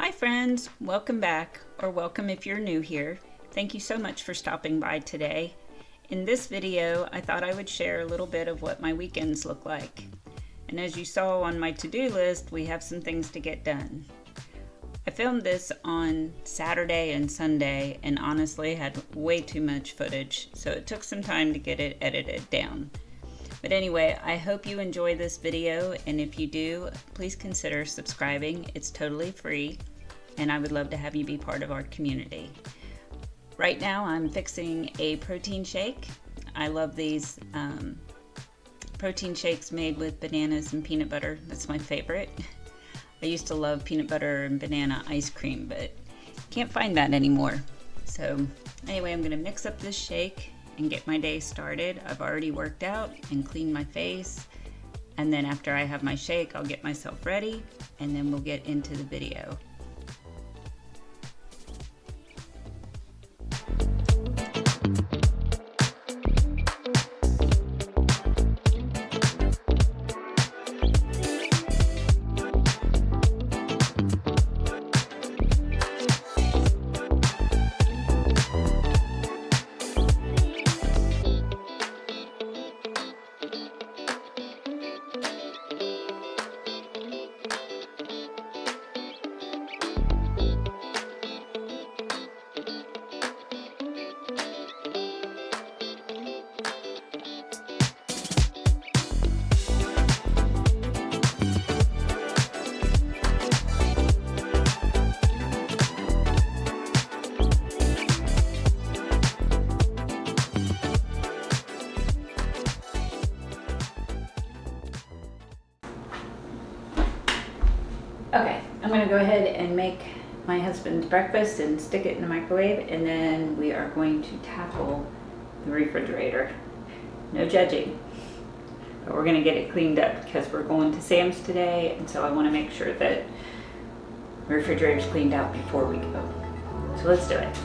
Hi friends, welcome back, or welcome if you're new here. Thank you so much for stopping by today. In this video, I thought I would share a little bit of what my weekends look like. And as you saw on my to-do list, we have some things to get done. I filmed this on Saturday and Sunday and honestly had way too much footage, so it took some time to get it edited down. But anyway, I hope you enjoy this video, and if you do, please consider subscribing. It's totally free, and I would love to have you be part of our community. Right now, I'm fixing a protein shake. I love these protein shakes made with bananas and peanut butter. That's my favorite. I used to love peanut butter and banana ice cream, but can't find that anymore. So anyway, I'm gonna mix up this shake and get my day started. I've already worked out and cleaned my face, and then after I have my shake, I'll get myself ready and then we'll get into the video. Okay, I'm gonna go ahead and make my husband's breakfast and stick it in the microwave, and then we are going to tackle the refrigerator. No judging, but we're gonna get it cleaned up because we're going to Sam's today, and so I wanna make sure that the refrigerator's cleaned out before we go. So let's do it.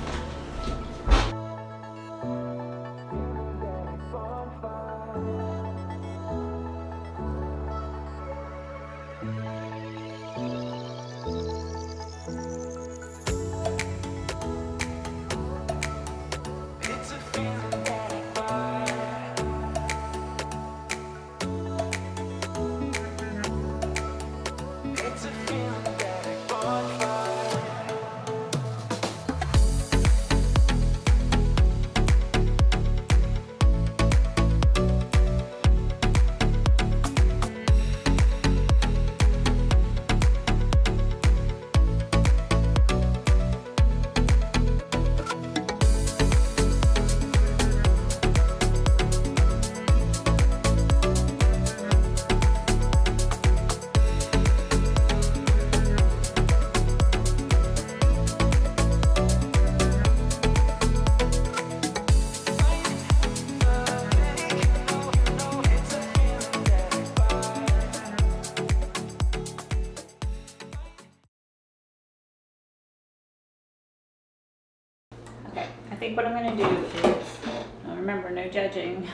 Okay, I think what I'm going to do is, remember, no judging.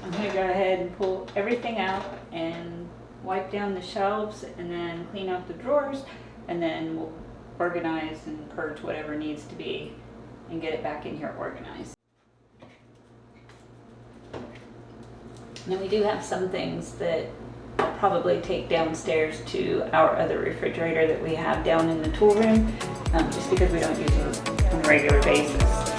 I'm going to go ahead and pull everything out and wipe down the shelves and then clean out the drawers, and then we'll organize and purge whatever needs to be and get it back in here organized. Now we do have some things that I'll probably take downstairs to our other refrigerator that we have down in the tool room, just because we don't use it on a regular basis.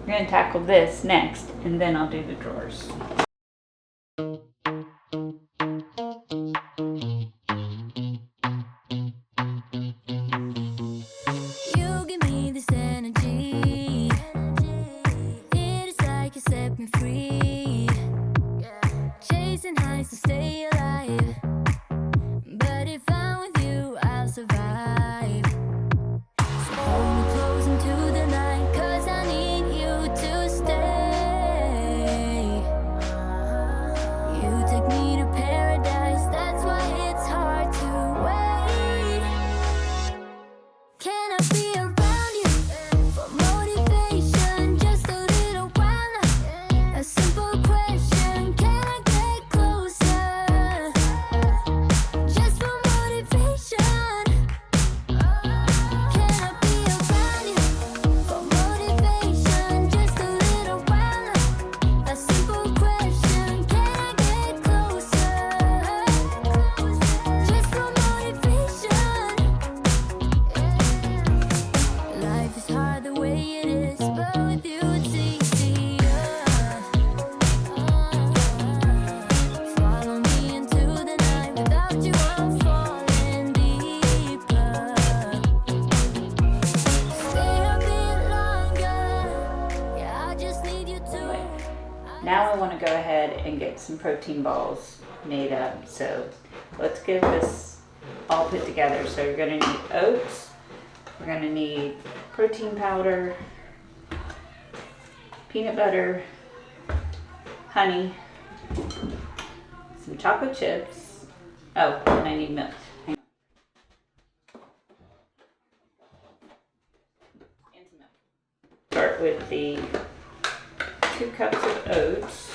We're going to tackle this next, and then I'll do the drawers. You give me this energy. It is like you set me free. Chasing highs to stay alive. But if I'm with you, I'll survive. So hold me close into the night, 'cause I need you to stay. You take me to paradise, that's why it's hard to wait. Can I be around you for motivation? Just a little while now. A simple question, can I get closer? Just for motivation. Can I be around you for motivation? Just a little while now. A simple question, can I get closer? Just for motivation. Life is hard the way it is, but with you it's easier. Follow me into the night, without you I'm falling deeper. Stay a bit longer, yeah, I just need you to. Now I want to go ahead and get some protein balls made up. So let's get this all put together. So you're going to need oats. We're going to need protein powder, peanut butter, honey, some chocolate chips. Oh, and I need milk. Hang on. And some milk. Start with the 2 cups of oats.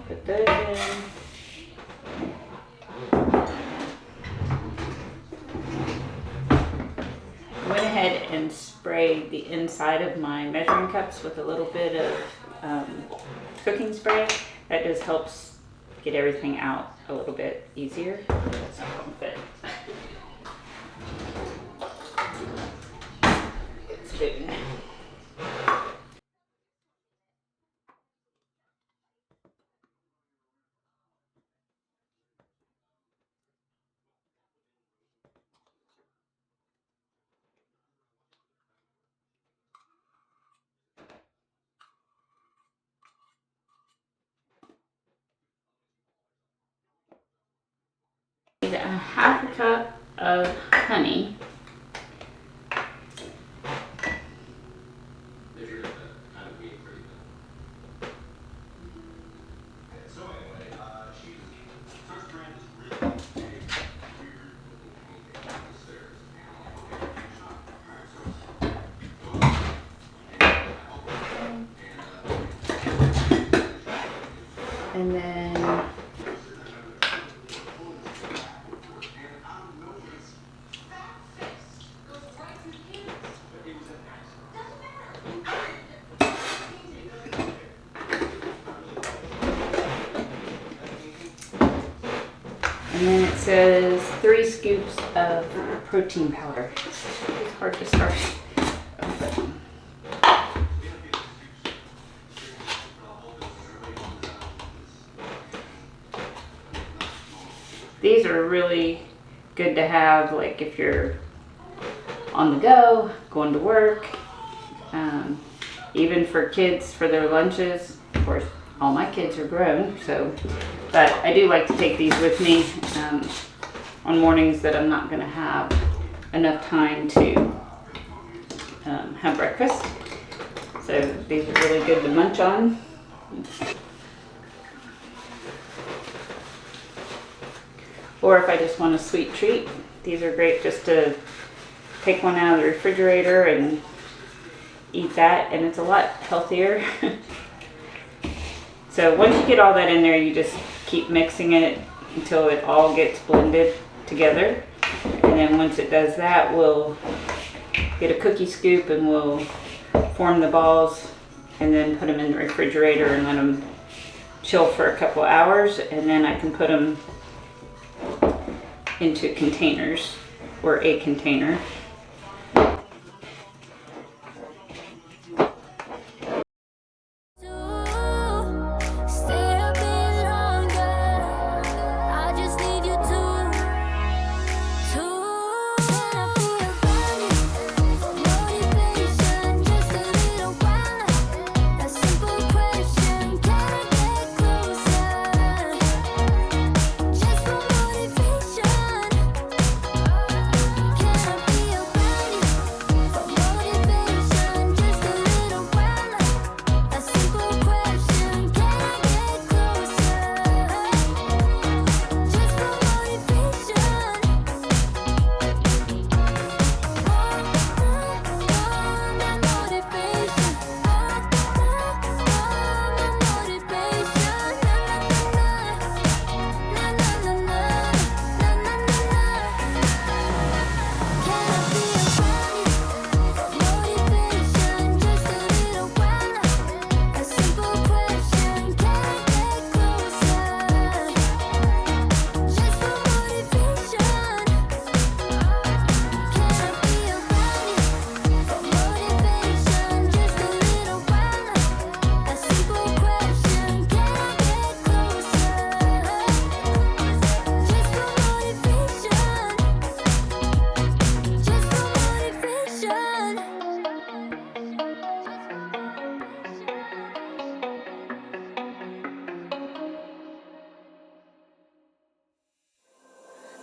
Put those in. I went ahead and sprayed the inside of my measuring cups with a little bit of cooking spray. That just helps get everything out a little bit easier. That's not going to fit. Get spoon. Need a half a cup of honey. And then it says 3 scoops of protein powder. It's hard to start. These are really good to have, like if you're on the go, going to work, even for kids for their lunches. Of course, all my kids are grown, so, but I do like to take these with me on mornings that I'm not going to have enough time to have breakfast. So these are really good to munch on. Or if I just want a sweet treat, these are great just to take one out of the refrigerator and eat that, and it's a lot healthier. So once you get all that in there, you just keep mixing it until it all gets blended together. And then once it does that, we'll get a cookie scoop and we'll form the balls and then put them in the refrigerator and let them chill for a couple hours, and then I can put them into containers or a container. Stay a bit longer. I just need you to Can I be around you for motivation? Just a little while. A simple question, can I get closer? Just for motivation. Can I be around you for motivation? Just a little while. A simple question, can I get closer? Just for motivation.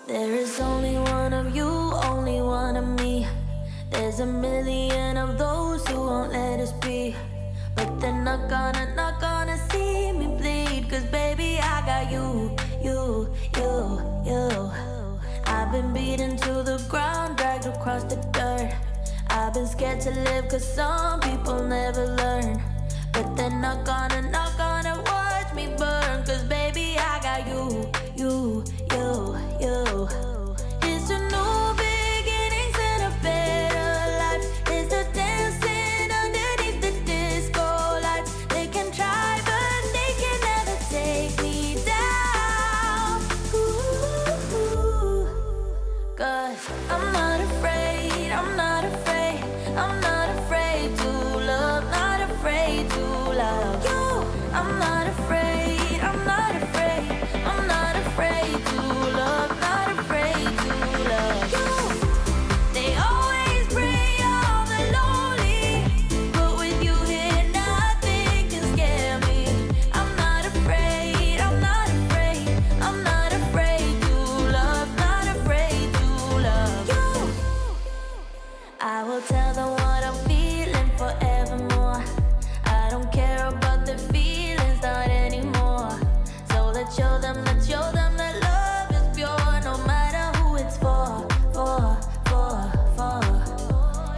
There is only one of you, only one of me. There's a million of those who won't let us be. But they're not gonna see me bleed. Cause baby, I got you. I've been beaten to the ground, dragged across the dirt. I've been scared to live cause some people never learn. But they're not gonna watch me burn. Cause baby, I got you. It's a new beginnings and a better life. It's the dancing underneath the disco lights. They can try but they can never take me down. Cause I'm not afraid, I'm not afraid, I'm not afraid to love, not afraid to love you. I'm not afraid, I'm not afraid, I'm not afraid to love, not afraid to love you. They always bring all the lonely, but with you here nothing can scare me. I'm not afraid, I'm not afraid, I'm not afraid to love, not afraid to love you. I will tell them what I'm feeling forevermore. I don't care about the feelings, not anymore. So let's show them that love is pure, no matter who it's for.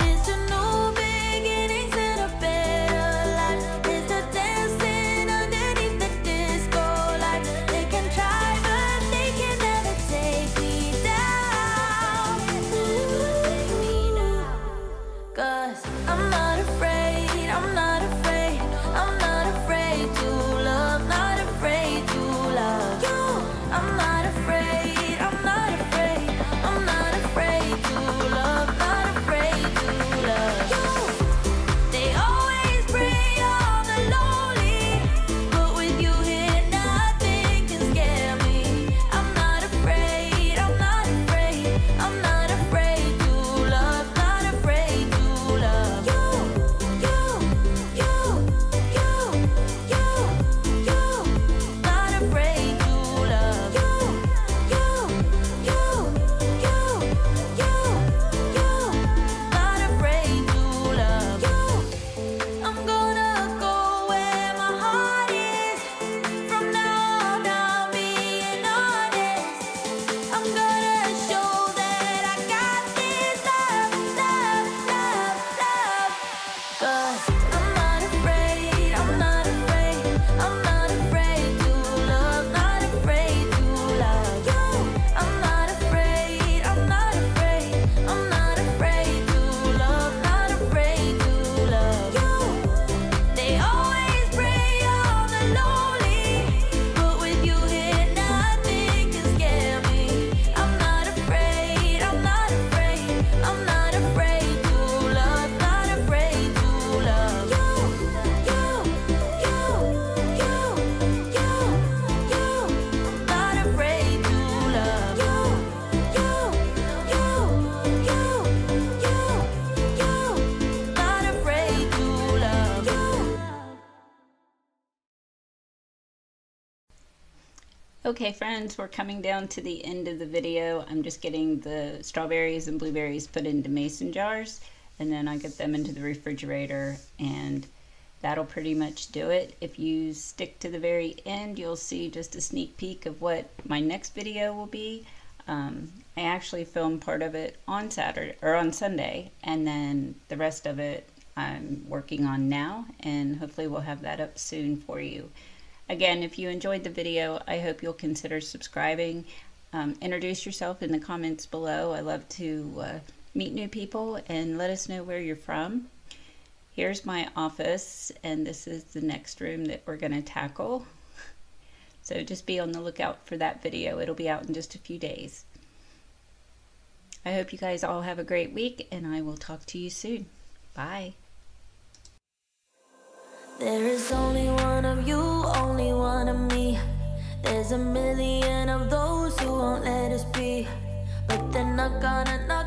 It's a new beginnings and a better life. It's the dancing underneath the disco lights. They can try but they can never take me down. Cause I'm not afraid, I'm not afraid, I'm not afraid to love, not afraid to love you. I'm not afraid, I'm not afraid, I'm not afraid to love, not afraid to love you. They always bring all the lonely, but with you here nothing can scare me. I'm not afraid, I'm not afraid, I'm not afraid to love, not afraid to love you. Okay friends, we're coming down to the end of the video. I'm just getting the strawberries and blueberries put into mason jars, and then I get them into the refrigerator, and that'll pretty much do it. If you stick to the very end, you'll see just a sneak peek of what my next video will be. I actually filmed part of it on Saturday or on Sunday, and then the rest of it I'm working on now, and hopefully we'll have that up soon for you. Again, if you enjoyed the video, I hope you'll consider subscribing. Introduce yourself in the comments below. I love to meet new people, and let us know where you're from. Here's my office, and this is the next room that we're going to tackle. So just be on the lookout for that video. It'll be out in just a few days. I hope you guys all have a great week, and I will talk to you soon. Bye. There is only one of you, only one of me. There's a million of those who won't let us be, but they're not gonna knock